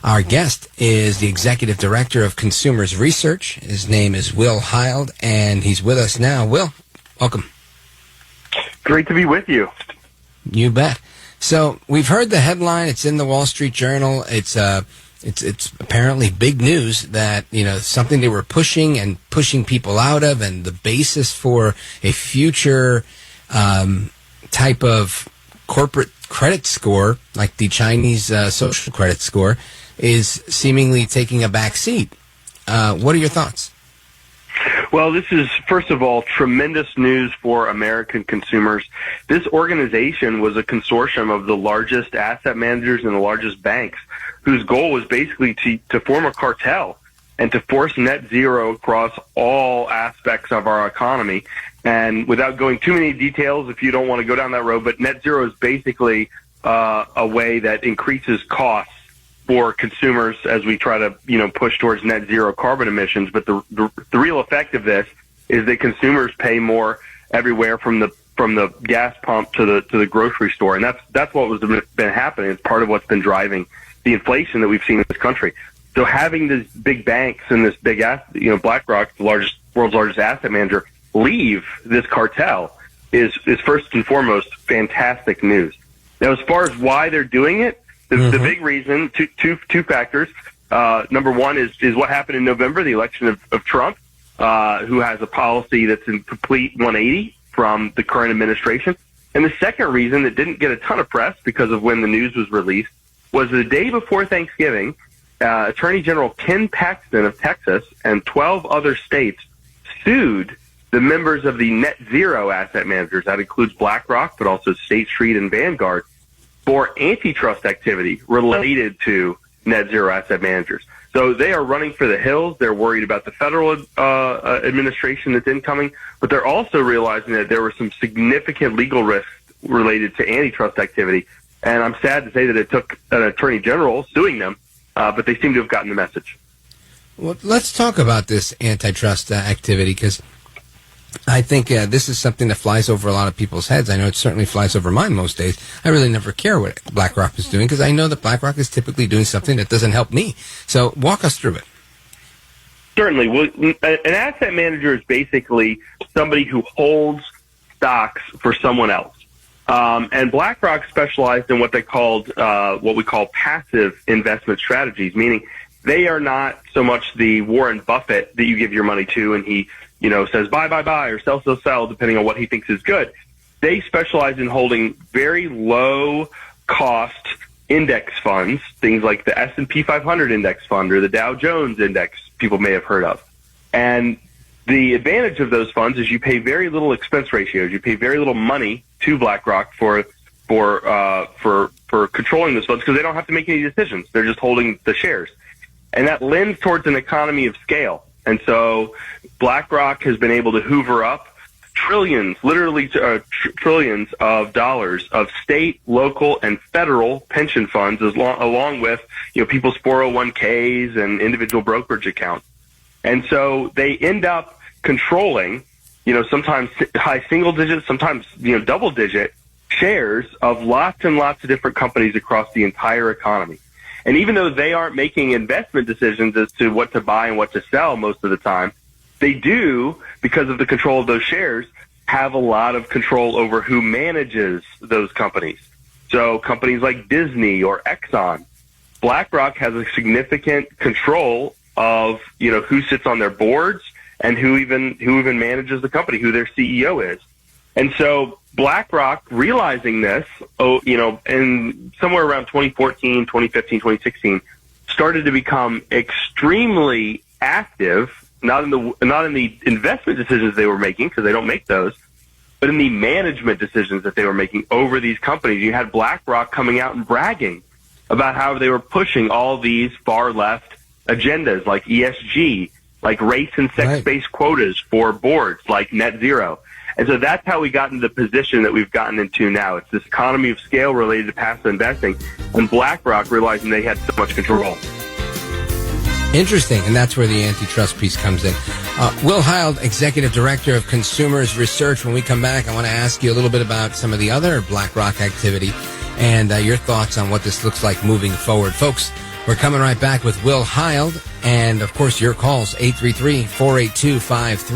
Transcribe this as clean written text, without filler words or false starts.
Our guest is the Executive Director of Consumers Research. His name is Will Hild, and he's with us now. Will, welcome. Great to be with you. You bet. So we've heard the headline. It's in the Wall Street Journal. It's apparently big news that, something they were pushing people out of, and the basis for a future type of corporate credit score, like the Chinese social credit score, is seemingly taking a back seat. What are your thoughts? Well, this is, first of all, tremendous news for American consumers. This organization was a consortium of the largest asset managers and the largest banks, whose goal was basically to form a cartel and to force net zero across all aspects of our economy. And without going too many details, if you don't want to go down that road, but net zero is basically a way that increases costs for consumers as we try to, push towards net zero carbon emissions. But the real effect of this is that consumers pay more everywhere from the gas pump to the grocery store, and that's what was been happening. It's part of what's been driving the inflation that we've seen in this country. So having these big banks and this big BlackRock, the world's largest asset manager, leave this cartel is first and foremost fantastic news. Now, as far as why they're doing it, the big reason, two factors. Number one is what happened in November, the election of Trump, who has a policy that's in complete 180 from the current administration. And the second reason that didn't get a ton of press because of when the news was released was the day before Thanksgiving, Attorney General Ken Paxton of Texas and 12 other states sued the members of the net zero asset managers. That includes BlackRock, but also State Street and Vanguard, for antitrust activity related to net zero asset managers. So they are running for the hills. They're worried about the federal administration that's incoming, but they're also realizing that there were some significant legal risks related to antitrust activity. And I'm sad to say that it took an attorney general suing them, but they seem to have gotten the message. Well, let's talk about this antitrust activity, because I think this is something that flies over a lot of people's heads. I know it certainly flies over mine most days. I really never care what BlackRock is doing, because I know that BlackRock is typically doing something that doesn't help me. So walk us through it. Certainly. Well, an asset manager is basically somebody who holds stocks for someone else. And BlackRock specialized in what we call passive investment strategies, meaning they are not so much the Warren Buffett that you give your money to and he says buy, or sell, depending on what he thinks is good. They specialize in holding very low cost index funds, things like the S&P 500 index fund or the Dow Jones index people may have heard of. And the advantage of those funds is you pay very little expense ratios. You pay very little money to BlackRock for controlling those funds because they don't have to make any decisions. They're just holding the shares. And that lends towards an economy of scale. And so BlackRock has been able to hoover up trillions, literally trillions of dollars of state, local, and federal pension funds, along with people's 401ks and individual brokerage accounts. And so they end up controlling, sometimes high single digits, sometimes double digit shares of lots and lots of different companies across the entire economy. And even though they aren't making investment decisions as to what to buy and what to sell most of the time, they do, because of the control of those shares, have a lot of control over who manages those companies. So companies like Disney or Exxon, BlackRock has a significant control of, who sits on their boards and who even manages the company, who their CEO is. And so BlackRock, realizing this, in somewhere around 2014, 2015, 2016, started to become extremely active, not in the investment decisions they were making, because they don't make those, but in the management decisions that they were making over these companies. You had BlackRock coming out and bragging about how they were pushing all these far left agendas like ESG, like race and sex-based quotas for boards, like net zero. And so that's how we got into the position that we've gotten into now. It's this economy of scale related to passive investing, and BlackRock realizing they had so much control. Interesting, and that's where the antitrust piece comes in. Will Hild, Executive Director of Consumers Research. When we come back, I want to ask you a little bit about some of the other BlackRock activity and your thoughts on what this looks like moving forward. Folks, We're coming right back with Will Hild, and, of course, your calls, 833-482-5333.